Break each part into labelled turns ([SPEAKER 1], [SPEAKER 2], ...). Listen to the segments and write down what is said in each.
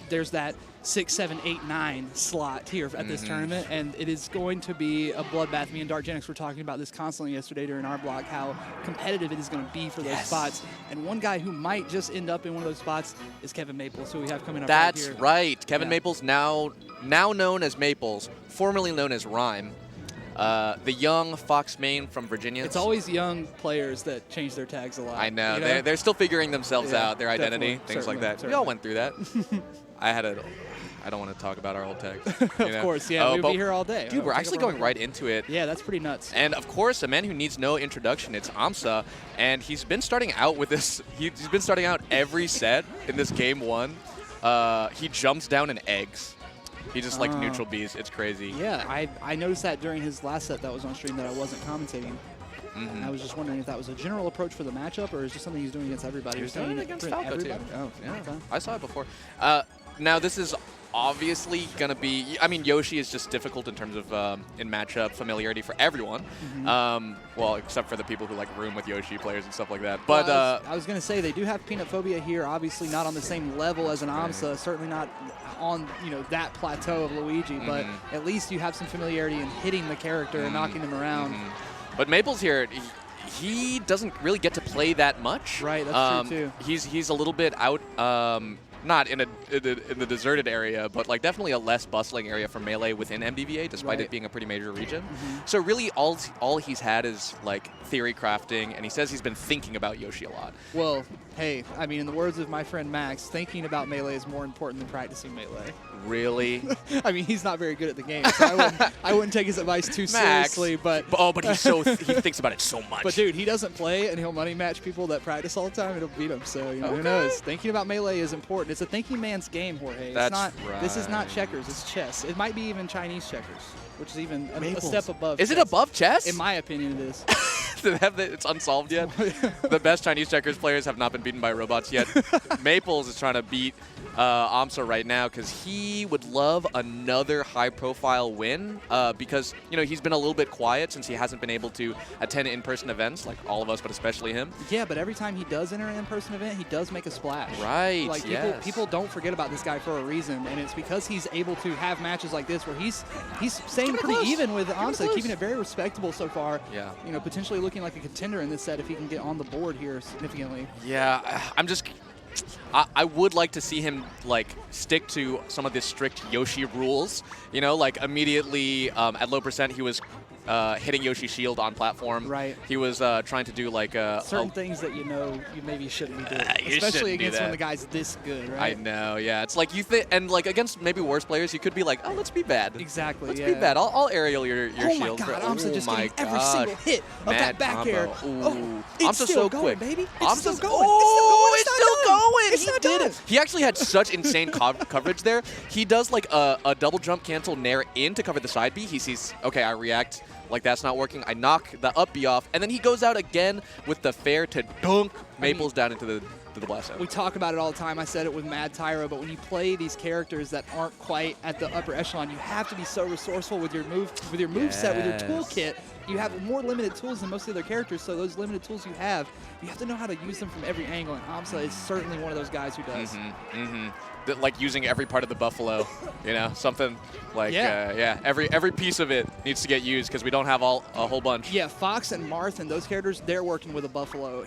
[SPEAKER 1] there's that 6, 7, 8, 9 slot here at this tournament, and it is going to be a bloodbath. Me and Dartgenix were talking about this constantly yesterday during our block, how competitive it is going to be for those spots. And one guy who might just end up in one of those spots is Kevin Maples, who we have coming up right here.
[SPEAKER 2] That's right. Kevin Maples, now known as Maples, formerly known as Rhyme. The young Fox main from Virginia.
[SPEAKER 1] It's always young players that change their tags a lot.
[SPEAKER 2] I know.
[SPEAKER 1] You know?
[SPEAKER 2] They're still figuring themselves out, their identity, things like that. We all went through that. I don't want to talk about our old tags. You know?
[SPEAKER 1] Of course, yeah. We'd be here all day.
[SPEAKER 2] Dude, we're actually going right into it.
[SPEAKER 1] Yeah, that's pretty nuts.
[SPEAKER 2] And, of course, a man who needs no introduction, it's aMSa. And he's been starting out with this. He's been starting out every set in this game 1. He jumps down in eggs. He just like neutral Bs. It's crazy.
[SPEAKER 1] Yeah, I noticed that during his last set that was on stream that I wasn't commentating. I was just wondering if that was a general approach for the matchup, or is just something he's doing against everybody?
[SPEAKER 2] He's doing it against Falco, too.
[SPEAKER 1] Oh, yeah. Okay.
[SPEAKER 2] I saw it before. Now, this is obviously going to be, I mean, Yoshi is just difficult in terms of in matchup familiarity for everyone. Well, except for the people who like room with Yoshi players and stuff like that. But
[SPEAKER 1] I was going to say, they do have peanut phobia here, obviously not on the same level as an aMSa, certainly not on that plateau of Luigi, but at least you have some familiarity in hitting the character and knocking them around.
[SPEAKER 2] But Maples here, he doesn't really get to play that much.
[SPEAKER 1] Right, that's true too.
[SPEAKER 2] He's a little bit out, not in the deserted area, but like definitely a less bustling area for Melee within MDVA, despite it being a pretty major region. So really all he's had is like theory crafting, and he says he's been thinking about Yoshi a lot.
[SPEAKER 1] Well, hey, I mean, in the words of my friend Max, thinking about Melee is more important than practicing Melee.
[SPEAKER 2] Really?
[SPEAKER 1] I mean, he's not very good at the game, so I wouldn't take his advice too seriously. But
[SPEAKER 2] he's so he thinks about it so much.
[SPEAKER 1] But dude, he doesn't play, and he'll money match people that practice all the time, and he'll beat them. So who knows? Thinking about Melee is important. It's a thinking man's game, Jorge.
[SPEAKER 2] That's
[SPEAKER 1] not.
[SPEAKER 2] right.
[SPEAKER 1] This is not checkers. It's chess. It might be even Chinese checkers, which is even a step above.
[SPEAKER 2] Is
[SPEAKER 1] chess.
[SPEAKER 2] it above chess?
[SPEAKER 1] In my opinion, it is.
[SPEAKER 2] It's unsolved yet. The best Chinese checkers players have not been beaten by robots yet. Maples is trying to beat aMSa right now because he would love another high-profile win because he's been a little bit quiet since he hasn't been able to attend in-person events like all of us, but especially him.
[SPEAKER 1] Yeah, but every time he does enter an in-person event, he does make a splash.
[SPEAKER 2] Right.
[SPEAKER 1] Like people don't forget about this guy for a reason, and it's because he's able to have matches like this where he's staying pretty even with aMSa, keeping it very respectable so far.
[SPEAKER 2] Yeah.
[SPEAKER 1] Potentially looking like a contender in this set if he can get on the board here significantly.
[SPEAKER 2] Yeah, I would like to see him like stick to some of the strict Yoshi rules. Like immediately at low percent he was hitting Yoshi's shield on platform.
[SPEAKER 1] Right.
[SPEAKER 2] He was trying to do like
[SPEAKER 1] certain things that you maybe shouldn't be doing, especially against when the guy's this good, right?
[SPEAKER 2] I know, yeah. It's like you think, and like against maybe worse players, you could be like, oh, let's be bad.
[SPEAKER 1] Exactly.
[SPEAKER 2] Let's be bad. I'll aerial your shield.
[SPEAKER 1] Oh my God, aMSa just getting every single hit of that back air.
[SPEAKER 2] It's still
[SPEAKER 1] so going,
[SPEAKER 2] quick,
[SPEAKER 1] baby. It's still going.
[SPEAKER 2] It's still going.
[SPEAKER 1] It's not done.
[SPEAKER 2] He actually had such insane coverage there. He does like a double jump cancel nair in to cover the side B. He sees, okay, I react. Like that's not working. I knock the up B off, and then he goes out again with the fair to dunk Maples down into the blast zone.
[SPEAKER 1] We talk about it all the time. I said it with Mad Tyro, but when you play these characters that aren't quite at the upper echelon, you have to be so resourceful with your moveset, with your toolkit. You have more limited tools than most of the other characters, so those limited tools you have to know how to use them from every angle, and aMSa is certainly one of those guys who does.
[SPEAKER 2] Like using every part of the buffalo, something like every piece of it needs to get used because we don't have a whole bunch.
[SPEAKER 1] Yeah, Fox and Marth and those characters, they're working with a buffalo.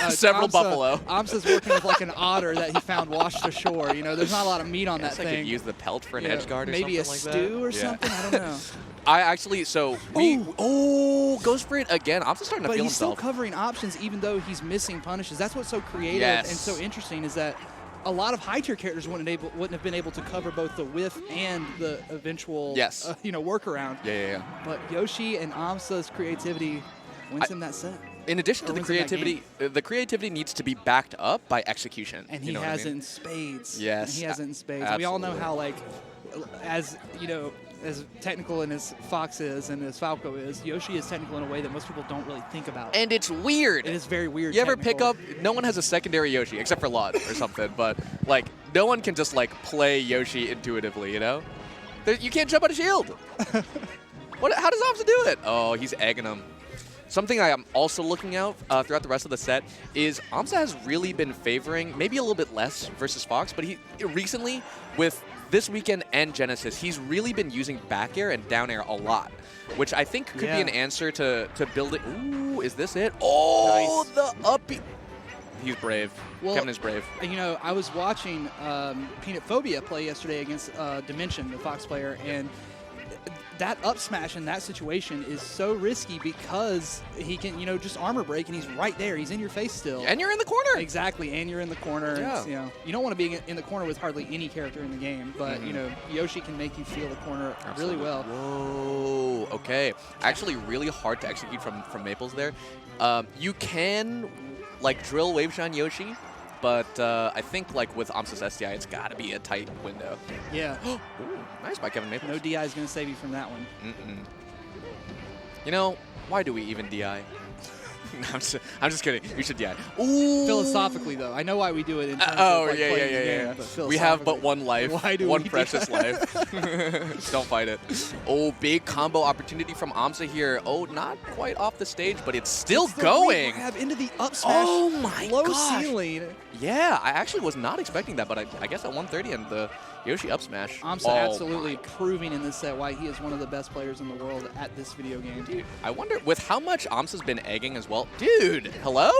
[SPEAKER 2] Several buffalo.
[SPEAKER 1] aMSa's working with like an otter that he found washed ashore. There's not a lot of meat on that thing.
[SPEAKER 2] I could use the pelt for an edge guard or something like that.
[SPEAKER 1] Maybe a stew or something. I don't know.
[SPEAKER 2] I actually, goes for it again. I'm just starting to feel himself.
[SPEAKER 1] But he's still covering options even though he's missing punishes. That's what's so creative and so interesting is that a lot of high-tier characters wouldn't have been able to cover both the whiff and the eventual workaround.
[SPEAKER 2] Yeah.
[SPEAKER 1] But Yoshi and aMSa's creativity wins him that set.
[SPEAKER 2] In addition to the creativity needs to be backed up by execution.
[SPEAKER 1] And he has it in spades.
[SPEAKER 2] Yes.
[SPEAKER 1] And he has it in spades.
[SPEAKER 2] Absolutely.
[SPEAKER 1] We all know how, like, as technical and as Fox is and as Falco is, Yoshi is technical in a way that most people don't really think about.
[SPEAKER 2] And it's weird.
[SPEAKER 1] It is very weird.
[SPEAKER 2] You ever pick up, no one has a secondary Yoshi except for Lot or something, but like no one can just like play Yoshi intuitively, You can't jump on a shield. How does aMSa do it? Oh, he's egging him. something I am also looking out throughout the rest of the set is aMSa has really been favoring, maybe a little bit less versus Fox, but he recently, with this weekend and Genesis, he's really been using back air and down air a lot, which I think could be an answer to building. Ooh, is this it? Oh, nice. The up. He's brave. Well, Kevin is brave.
[SPEAKER 1] You know, I was watching Peanut Phobia play yesterday against Dimension, the Fox player, and that up smash in that situation is so risky because he can, you know, just armor break and he's right there. He's in your face still.
[SPEAKER 2] And you're in the corner.
[SPEAKER 1] Exactly, and you're in the corner.
[SPEAKER 2] Yeah.
[SPEAKER 1] You know, you don't want to be in the corner with hardly any character in the game, but, you know, Yoshi can make you feel the corner really well.
[SPEAKER 2] Whoa, okay. Actually, really hard to execute from Maples there. You can, like, drill Wave Shine Yoshi, but I think, like, with aMSa's SDI, it's got to be a tight window.
[SPEAKER 1] Yeah.
[SPEAKER 2] Ooh, nice by Kevin Maples.
[SPEAKER 1] No DI is going to save you from that one.
[SPEAKER 2] You know, why do we even DI? I'm just kidding. We should DI. Ooh.
[SPEAKER 1] Philosophically, though, I know why we do it in terms of like playing the game, but
[SPEAKER 2] we have but one life, one precious life. Don't fight it. Oh, big combo opportunity from aMSa here. Oh, not quite off the stage, but it's still going.
[SPEAKER 1] Grab into the up smash.
[SPEAKER 2] Oh my
[SPEAKER 1] low
[SPEAKER 2] gosh.
[SPEAKER 1] ceiling.
[SPEAKER 2] Yeah, I actually was not expecting that, but I guess at 130 and the Yoshi up smash.
[SPEAKER 1] aMSa absolutely proving in this set why he is one of the best players in the world at this video game.
[SPEAKER 2] Dude, I wonder, with how much aMSa's been egging as well. Dude, hello?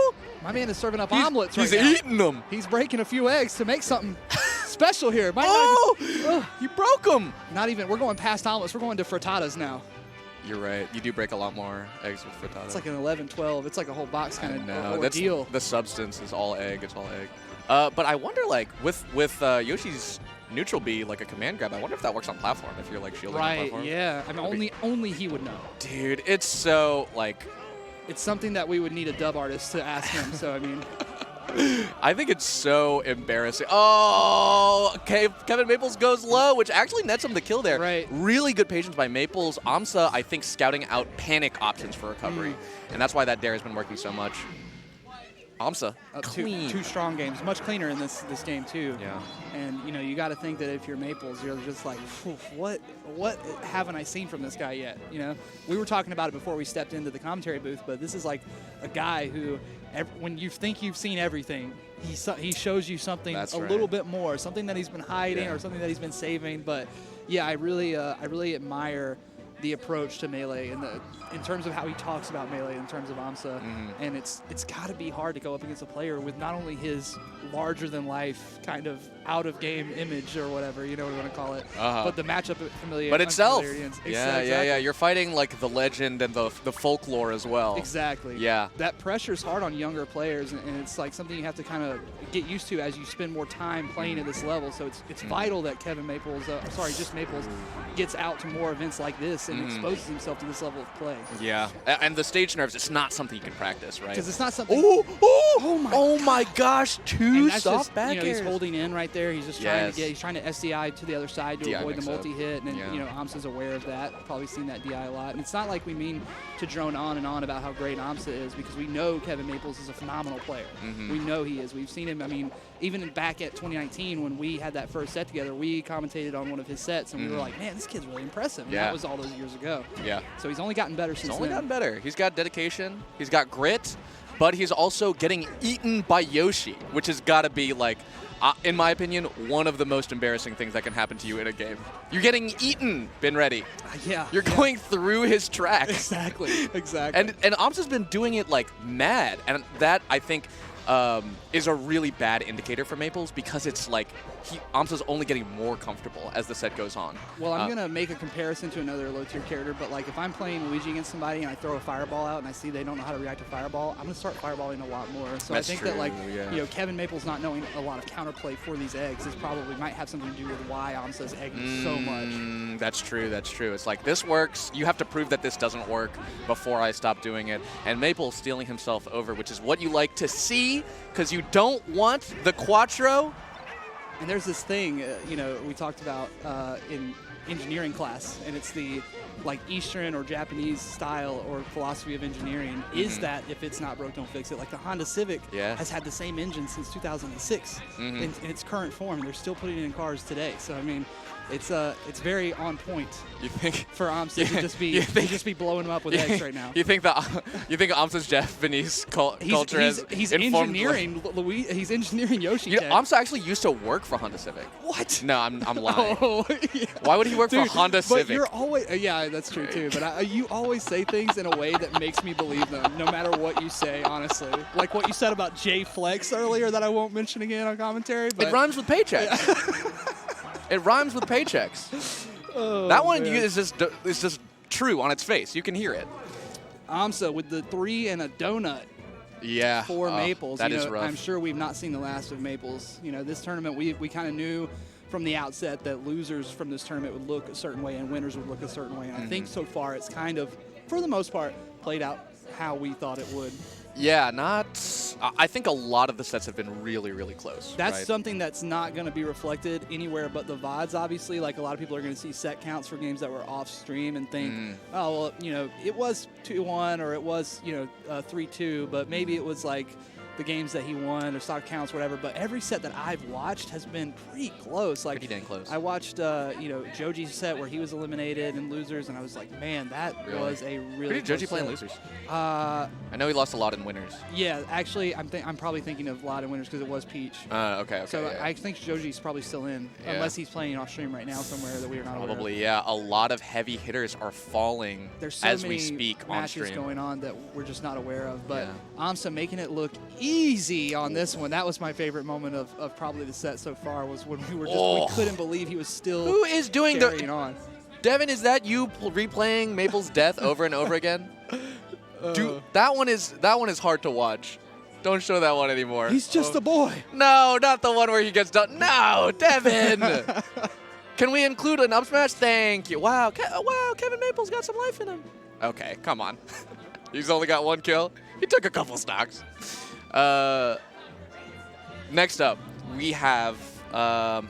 [SPEAKER 1] My man is serving up omelets right now.
[SPEAKER 2] He's eating them.
[SPEAKER 1] He's breaking a few eggs to make something special here.
[SPEAKER 2] You broke them.
[SPEAKER 1] Not even, we're going past omelets. We're going to frittatas now.
[SPEAKER 2] You're right. You do break a lot more eggs with frittata.
[SPEAKER 1] It's like an 11, 12. It's like a whole box kind of
[SPEAKER 2] That's
[SPEAKER 1] ordeal.
[SPEAKER 2] The substance is all egg. It's all egg. But I wonder, like, with Yoshi's neutral B, like a command grab, I wonder if that works on platform, if you're, like, shielding on platform.
[SPEAKER 1] Right, yeah. I mean, only he would know.
[SPEAKER 2] Dude, it's so, like...
[SPEAKER 1] It's something that we would need a dub artist to ask him, so, I mean...
[SPEAKER 2] I think it's so embarrassing. Oh, okay. Kevin Maples goes low, which actually nets him the kill there.
[SPEAKER 1] Right.
[SPEAKER 2] Really good patience by Maples. aMSa, I think, scouting out panic options for recovery. And that's why that dare has been working so much. aMSa, clean.
[SPEAKER 1] Two strong games. Much cleaner in this game, too.
[SPEAKER 2] Yeah.
[SPEAKER 1] And, you know, you got to think that if you're Maples, you're just like, what haven't I seen from this guy yet? You know, we were talking about it before we stepped into the commentary booth, but this is like a guy who, when you think you've seen everything, he shows you something little bit more, something that he's been hiding or something that he's been saving. But yeah, I really admire the approach to Melee in terms of how he talks about Melee in terms of aMSa. And it's got to be hard to go up against a player with not only his larger than life kind of out of game image or whatever, you know what you want to call it, but the matchup familiarity.
[SPEAKER 2] But itself.
[SPEAKER 1] Yeah.
[SPEAKER 2] You're fighting like the legend and the folklore as well.
[SPEAKER 1] Exactly.
[SPEAKER 2] Yeah.
[SPEAKER 1] That pressure's hard on younger players, and it's like something you have to kind of get used to as you spend more time playing at this level. So it's vital that Kevin Maples, just Maples, gets out to more events like this and exposes himself to this level of play.
[SPEAKER 2] Yeah, and the stage nerves, it's not something you can practice, right?
[SPEAKER 1] Because it's not something...
[SPEAKER 2] Oh my gosh, two soft back
[SPEAKER 1] airs. He's holding in right there. He's just he's trying to SDI to the other side to
[SPEAKER 2] DI
[SPEAKER 1] avoid the multi-hit. And, you know, aMSa's aware of that. Probably seen that DI a lot. And it's not like we mean to drone on and on about how great aMSa is, because we know Kevin Maples is a phenomenal player. We know he is. We've seen him, I mean, even back at 2019 when we had that first set together, we commentated on one of his sets, and we were like, man, this kid's really impressive. And that was all those years ago.
[SPEAKER 2] Yeah.
[SPEAKER 1] So he's only gotten better since then.
[SPEAKER 2] He's got dedication. He's got grit. But he's also getting eaten by Yoshi, which has got to be, like, in my opinion, one of the most embarrassing things that can happen to you in a game. You're getting eaten, Been ready. You're going through his tracks.
[SPEAKER 1] Exactly.
[SPEAKER 2] And aMSa's been doing it, like, mad. And that, I think, is a really bad indicator for Maples, because it's like aMSa's only getting more comfortable as the set goes on.
[SPEAKER 1] Well, I'm going to make a comparison to another low-tier character, but like if I'm playing Luigi against somebody and I throw a fireball out and I see they don't know how to react to fireball, I'm going to start fireballing a lot more. So I think that, like, you know, Kevin Maples not knowing a lot of counterplay for these eggs is probably might have something to do with why aMSa's egging so much.
[SPEAKER 2] That's true. It's like, this works. You have to prove that this doesn't work before I stop doing it. And Maples stealing himself over, which is what you like to see, because you don't want the Quattro.
[SPEAKER 1] And there's this thing, you know, we talked about in engineering class, and it's the like Eastern or Japanese style or philosophy of engineering is that if it's not broke, don't fix it. Like the Honda Civic has had the same engine since 2006 in its current form. They're still putting it in cars today. So I mean, it's very on point.
[SPEAKER 2] You think
[SPEAKER 1] for aMSa to just be blowing them up with eggs right now?
[SPEAKER 2] You think aMSa's Japanese culture
[SPEAKER 1] he's
[SPEAKER 2] informed
[SPEAKER 1] engineering he's engineering Yoshi.
[SPEAKER 2] You know, aMSa actually used to work for Honda Civic.
[SPEAKER 1] What?
[SPEAKER 2] No, I'm lying.
[SPEAKER 1] Oh, yeah.
[SPEAKER 2] Why would he work for Honda Civic?
[SPEAKER 1] But you're always yeah, that's true too. But you always say things in a way that makes me believe them, no matter what you say. Honestly, like what you said about J Flex earlier that I won't mention again on commentary. But
[SPEAKER 2] it rhymes with paychecks. It rhymes with paychecks.
[SPEAKER 1] Oh,
[SPEAKER 2] that one
[SPEAKER 1] man.
[SPEAKER 2] is just true on its face. You can hear it.
[SPEAKER 1] aMSa with the 3 and a donut.
[SPEAKER 2] Yeah.
[SPEAKER 1] For Maples.
[SPEAKER 2] That
[SPEAKER 1] you know,
[SPEAKER 2] is rough.
[SPEAKER 1] I'm sure we've not seen the last of Maples. You know, this tournament we kind of knew from the outset that losers from this tournament would look a certain way and winners would look a certain way. And I think so far it's kind of, for the most part, played out how we thought it would.
[SPEAKER 2] Yeah, I think a lot of the sets have been really, really close.
[SPEAKER 1] That's something that's not going to be reflected anywhere but the VODs, obviously. Like, a lot of people are going to see set counts for games that were off stream and think, oh, well, you know, it was 2-1 or it was, you know, 3-2, but maybe it was like the games that he won or stock counts, whatever. But every set that I've watched has been pretty close. Like,
[SPEAKER 2] pretty dang close.
[SPEAKER 1] I watched, you know, Joji's set where he was eliminated in losers, and I was like, man, that was a really.
[SPEAKER 2] Who did Joji play in losers?
[SPEAKER 1] I
[SPEAKER 2] know he lost a lot in winners.
[SPEAKER 1] Yeah, actually, I'm probably thinking of a lot in winners because it was Peach.
[SPEAKER 2] Okay.
[SPEAKER 1] So
[SPEAKER 2] yeah.
[SPEAKER 1] I think Joji's probably still in, unless he's playing off stream right now somewhere that we are not aware of.
[SPEAKER 2] Probably, yeah. A lot of heavy hitters are falling as we speak on stream.
[SPEAKER 1] There's so many matches going on that we're just not aware of. But aMSa making it look easy on this one. That was my favorite moment of probably the set so far, was when we were just we couldn't believe he was still
[SPEAKER 2] Who is doing
[SPEAKER 1] carrying on.
[SPEAKER 2] Devin, is that you replaying Maple's death over and over again? Dude, that one is hard to watch. Don't show that one anymore.
[SPEAKER 1] He's just a boy.
[SPEAKER 2] No, not the one where he gets done. No, Devin. Can we include an up smash? Thank you. Wow, wow, Kevin Maple's got some life in him. Okay, come on. He's only got 1 kill. He took a couple stocks. Next up, we have a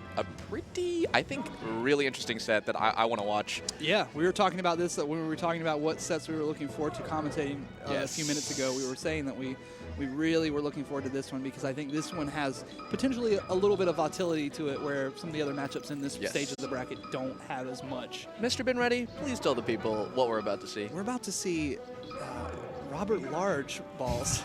[SPEAKER 2] pretty, I think, really interesting set that I want to watch. Yeah,
[SPEAKER 1] we were talking about this when we were talking about what sets we were looking forward to commentating a few minutes ago. We were saying that we really were looking forward to this one because I think this one has potentially a little bit of volatility to it where some of the other matchups in this stage of the bracket don't have as much.
[SPEAKER 2] Mr. Bin Ready, please tell the people what we're about to see.
[SPEAKER 1] We're about to see Robert Large balls.